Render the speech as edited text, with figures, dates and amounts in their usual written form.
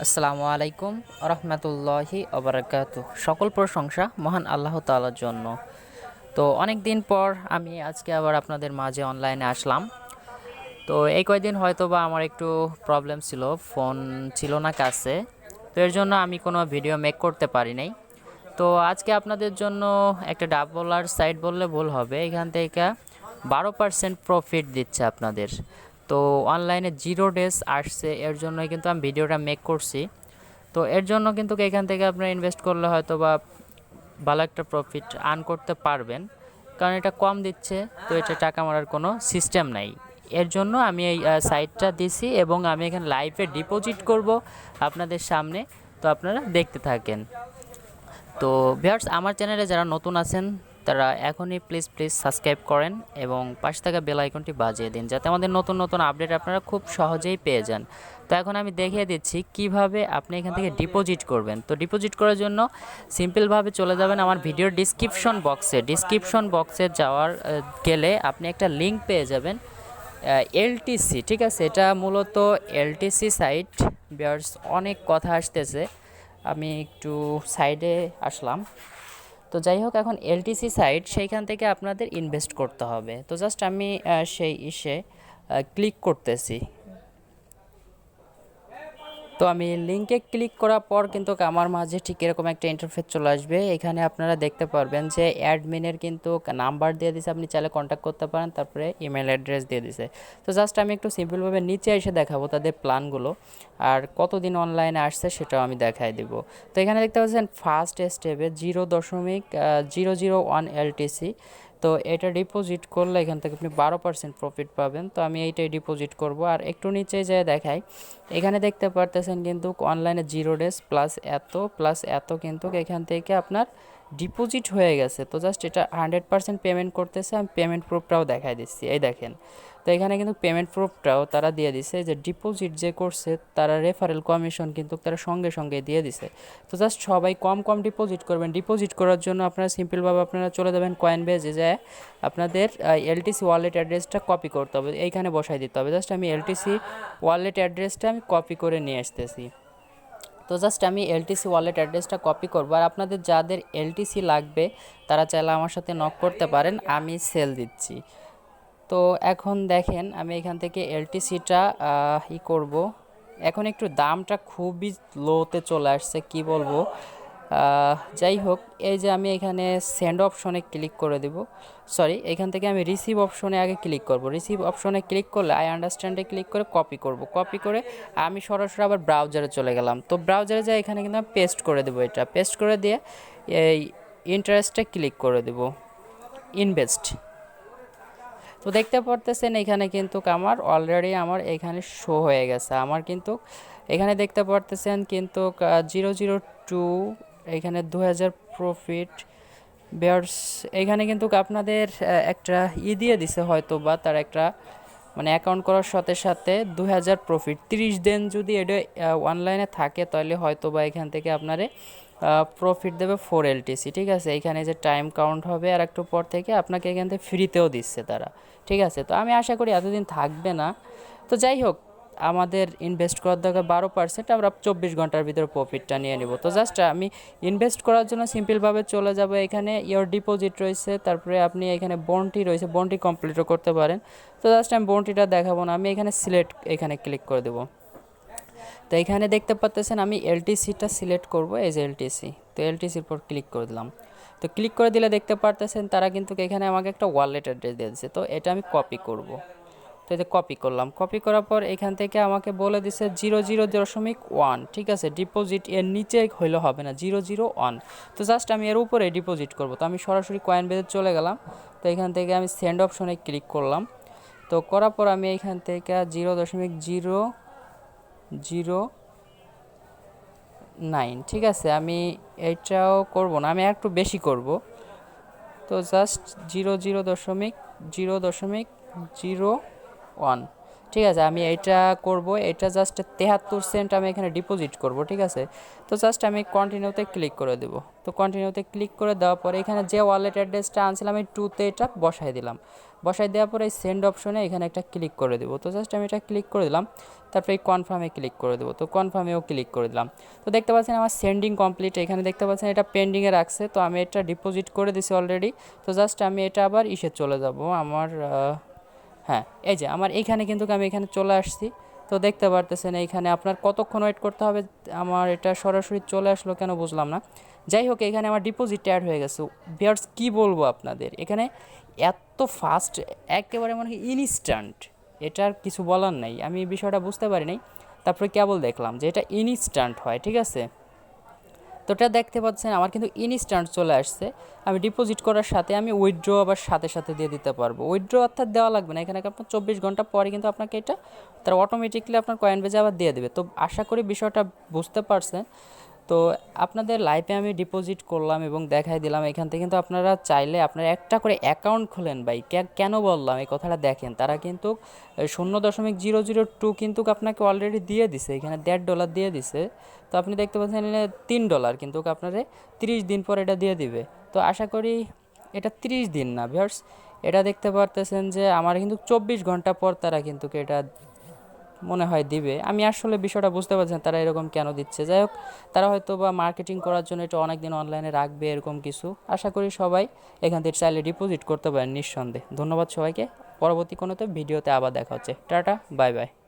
আসসালামু আলাইকুম রহমতুল্লাহি ওবরাকাতু। সকল প্রশংসা মহান আল্লাহ তাআলার জন্য। তো অনেক দিন পর আমি আজকে আবার আপনাদের মাঝে অনলাইনে আসলাম। তো এই কয়দিন হয়তো বা আমার একটু প্রবলেম ছিল, ফোন ছিল না কাছে, তো এর জন্য আমি কোনো ভিডিও মেক করতে পারি নাই। তো আজকে আপনাদের জন্য একটা ডাবলার সাইট বললে ভুল হবে, এখান থেকে 12% প্রফিট দিচ্ছে আপনাদের। তো অনলাইনে 0 ডেজ আসছে, এর জন্যই কিন্তু আমি ভিডিওটা মেক করছি। তো এর জন্য কিন্তু এখান থেকে আপনারা ইনভেস্ট করলে হয়তো বা ভালো একটা প্রফিট আর্ন করতে পারবেন, কারণ এটা কম দিচ্ছে। তো এটা টাকা মারার কোনো সিস্টেম নাই, এর জন্য আমি এই সাইটটা দিছি এবং আমি এখানে লাইভে ডিপোজিট করব আপনাদের সামনে। তো আপনারা দেখতে থাকেন। তো ভিউয়ার্স, আমার চ্যানেলে যারা নতুন আছেন তারা এখনই প্লিজ সাবস্ক্রাইব করেন এবং পাশে থাকা বেল আইকনটি বাজিয়ে দিন, যাতে আমাদের নতুন নতুন আপডেট আপনারা খুব সহজেই পেয়ে যান। তো এখন আমি দেখিয়ে দিচ্ছি কিভাবে আপনি এখান থেকে ডিপোজিট করবেন। তো ডিপোজিট করার জন্য সিম্পলভাবে চলে যাবেন আমার ভিডিওর ডিসক্রিপশন বক্সে যাওয়ার গেলে আপনি একটা লিঙ্ক পেয়ে যাবেন এলটিসি। ঠিক আছে, এটা মূলত এলটিসি সাইট। ভিউয়ার্স, অনেক কথা আসতেছে, আমি একটু সাইডে আসলাম। তো যাই হোক, এখন এলটিসি সাইট, সেইখান থেকে আপনাদের ইনভেস্ট করতে হবে। তো জাস্ট আমি সেই ক্লিক করতেছি। তো আমি লিঙ্কে ক্লিক করার পর কিন্তু আমার মাঝে ঠিক এরকম একটা ইন্টারফেস চলে আসবে। এখানে আপনারা দেখতে পারবেন যে অ্যাডমিনের কিন্তু নাম্বার দিয়ে দিছে, আপনি চাইলে কন্ট্যাক্ট করতে পারেন, তারপরে ইমেল অ্যাড্রেস দিয়ে দিছে। তো জাস্ট আমি একটু সিম্পলভাবে নিচে এসে দেখাবো তাদের প্ল্যানগুলো, আর কতদিন অনলাইনে আসছে সেটাও আমি দেখাই দিব। তো এখানে দেখতে পাচ্ছেন ফার্স্ট স্টেপে 0.001 LTC। তো এটা ডিপোজিট করলে এখান থেকে আপনি 12% প্রফিট পাবেন। তো আমি এইটাই ডিপোজিট করব। আর একটু নিচে যেয়ে দেখাই, এখানে দেখতে পারতেছেন কিন্তু অনলাইনে 0 ডেজ প্লাস এত কিন্তু এখান থেকে আপনার ডিপোজিট হয়ে গেছে। তো জাস্ট এটা 100% পেমেন্ট করতেছে। আমি পেমেন্ট প্রুফটাও দেখাই দিচ্ছি, এই দেখেন। তো এখানে কিন্তু পেমেন্ট প্রুফটাও তারা দিয়ে দিছে, যে ডিপোজিট যে করছে তারা রেফারেল কমিশন কিন্তু তারা সঙ্গে সঙ্গে দিয়ে দিছে। তো জাস্ট সবাই কম কম ডিপোজিট করবেন। ডিপোজিট করার জন্য আপনারা সিম্পলভাবে আপনারা চলে যাবেন কয়েনবেজে, যায় আপনাদের এলটিসি ওয়ালেট অ্যাড্রেসটা কপি করতে হবে, এইখানে বসাই দিতে হবে। জাস্ট আমি এলটিসি ওয়ালেট অ্যাড্রেসটা আমি কপি করে নিয়ে আসতেছি। তো জাস্ট আমি এলটিসি ওয়ালেট অ্যাড্রেসটা কপি করব। আর আপনাদের যাদের এলটিসি লাগবে তারা চাইলে আমার সাথে নক করতে পারেন, আমি সেল দিচ্ছি। তো এখন দেখেন আমি এখান থেকে এলটিসিটা করব। এখন একটু দামটা খুবই লোতে চলে আসছে, কি বলবো। যাই হোক, এই যে আমি এখানে সেন্ড অপশনে ক্লিক করে দেব। সরি, এখান থেকে আমি রিসিভ অপশনে আগে ক্লিক করব। রিসিভ অপশনে ক্লিক করলে আই আন্ডারস্ট্যান্ডে ক্লিক করে কপি করব। কপি করে আমি সরাসরি আবার ব্রাউজারে চলে গেলাম। তো ব্রাউজারে যাই, এখানে কিন্তু আমি পেস্ট করে দেবো। এটা পেস্ট করে দিয়ে এই ইন্টারেস্টে ক্লিক করে দেব, ইনভেস্ট। তো দেখতে পারতেছেন এখানে কিন্তু আমার অলরেডি আমার এখানে শো হয়ে গেছে। আমার কিন্তু এখানে দেখতে পারতেছেন কিন্তু 002 এখানে 2000 প্রফিট। বেয়ার্স, এখানে কিন্তু আপনাদের একটা দিয়ে দিছে হয়তো বা তার একটা, মানে অ্যাকাউন্ট করার সাথে সাথে 2000 প্রফিট 30 দিন যদি এটা অনলাইনে থাকে, তাহলে হয়তো বা এখান থেকে আপনারে প্রফিট দেবে 4 LTC। ঠিক আছে, এখানে যে টাইম কাউন্ট হবে আর একটু পর থেকে আপনাকে এখান থেকে ফ্রিতেও দিচ্ছে তারা। ঠিক আছে, তো আমি আশা করি এতদিন থাকবে না। তো যাই হোক, আমাদের ইনভেস্ট করার দরকার 12%, আমরা 24 ঘন্টার ভিতরে প্রফিটটা নিয়ে নেব। তো জাস্ট আমি ইনভেস্ট করার জন্য সিম্পলভাবে চলে যাব, এখানে ইয়োর ডিপোজিট রয়েছে, তারপরে আপনি এখানে বন্ডটি রয়েছে, বন্ডটি কমপ্লিটও করতে পারেন। তো জাস্ট আমি বন্ডটিটা দেখাবো না, আমি এখানে সিলেক্ট এখানে ক্লিক করে দেবো। তো এখানে দেখতে পাচ্ছেন আমি এলটিসিটা সিলেক্ট করব, এই যে এলটিসি। তো এলটিসির পর ক্লিক করে দিলাম। তো ক্লিক করে দিলে দেখতে পারতেছেন তারা কিন্তু এখানে আমাকে একটা ওয়ালেট অ্যাড্রেস দিয়ে দিচ্ছে। তো এটা আমি কপি করব। তো এটা কপি করলাম। কপি করার পর এখান থেকে আমাকে বলে দিছে 00.1। ঠিক আছে, ডিপোজিট এর নিচে হইলে হবে না, 001। তো জাস্ট আমি এর উপরে ডিপোজিট করব। তো আমি সরাসরি কয়েন বেজে চলে গেলাম। তো এখান থেকে আমি সেন্ড অপশনে ক্লিক করলাম। তো করার পর আমি এখান থেকে 0.009, ঠিক আছে, আমি এইটাও করব না, আমি একটু বেশি করব। তো জাস্ট 0.0.0.01। ঠিক আছে, আমি এইটা করব, এটা জাস্ট 73 সেন্ট আমি এখানে ডিপোজিট করব। ঠিক আছে, তো জাস্ট আমি কন্টিনিউতে ক্লিক করে দেব। তো কন্টিনিউতে ক্লিক করে দেওয়ার পরে এখানে যে ওয়ালেট অ্যাড্রেসটা আনছিলাম আমি টুতে এটা বসাই দিলাম। বসাই দেওয়ার পরে এই সেন্ড অপশনে এখানে একটা ক্লিক করে দেবো। তো জাস্ট আমি এটা ক্লিক করে দিলাম, তারপরে এই কনফার্মে ক্লিক করে দেবো। তো কনফার্মেও ক্লিক করে দিলাম। তো দেখতে পাচ্ছেন আমার সেন্ডিং কমপ্লিট, এখানে দেখতে পাচ্ছেন এটা পেন্ডিংয়ে রাখছে। তো আমি এটা ডিপোজিট করে দিছি অলরেডি। তো জাস্ট আমি এটা আবার ইসে চলে যাব আমার হ্যাঁ, এই যে আমার এইখানে কিন্তু আমি এখানে চলে আসছি। তো দেখতে পারতেছেন এইখানে আপনার কতক্ষণ ওয়েট করতে হবে, আমার এটা সরাসরি চলে আসলো কেন বুঝলাম না। যাই হোক, এখানে আমার ডিপোজিট অ্যাড হয়ে গেছে। ভিউয়ার্স কী বলবো আপনাদের, এখানে এত ফাস্ট, একেবারে মনে হয় ইনস্ট্যান্ট, এটার কিছু বলার নাই। আমি এই বিষয়টা বুঝতে পারি নাই, তারপরে কেবল দেখলাম যে এটা ইনস্ট্যান্ট হয়। ঠিক আছে, তো এটা দেখতে পাচ্ছেন আমার কিন্তু ইনস্ট্যান্ট চলে আসছে। আমি ডিপোজিট করার সাথে আমি উইথড্র আবার সাথে সাথে দিয়ে দিতে পারবো। উইথড্র অর্থাৎ দেওয়া লাগবে না, এখানে আপনার 24 ঘন্টা পরে কিন্তু আপনাকে এটা তারা অটোমেটিকলি আপনার কয়েন বেজে আবার দিয়ে দেবে। তো আশা করি বিষয়টা বুঝতে পারছেন। তো আপনাদের লাইফে আমি ডিপোজিট করলাম এবং দেখাই দিলাম। এখান থেকে কিন্তু আপনারা চাইলে আপনারা একটা করে অ্যাকাউন্ট খোলেন ভাই। কেন বললাম এই কথাটা, দেখেন তারা কিন্তু 0.002 কিন্তু আপনাকে অলরেডি দিয়ে দিছে, এখানে $1.5 দিয়ে দিছে। তো আপনি দেখতে পাচ্ছেন $3 কিন্তু আপনারে 30 দিন পর এটা দিয়ে দিবে। তো আশা করি এটা 30 দিন না ভিউয়ার্স, এটা দেখতে পারতেছেন যে আমার কিন্তু 24 ঘন্টা পর তারা কিন্তু এটা মনে হয় দিবে। আমি আসলে বিষয়টা বুঝতে পারছি না তারা এরকম কেন দিচ্ছে। যাই হোক, তারা হয়তো বা মার্কেটিং করার জন্য এটা অনেক দিন অনলাইনে রাখবে এরকম কিছু। আশা করি সবাই এখান থেকে চাইলে ডিপোজিট করতে পারেন নিঃসন্দেহে। ধন্যবাদ সবাইকে। পরবর্তী কোনোতে ভিডিওতে আবার দেখা হচ্ছে। Tata, bye bye.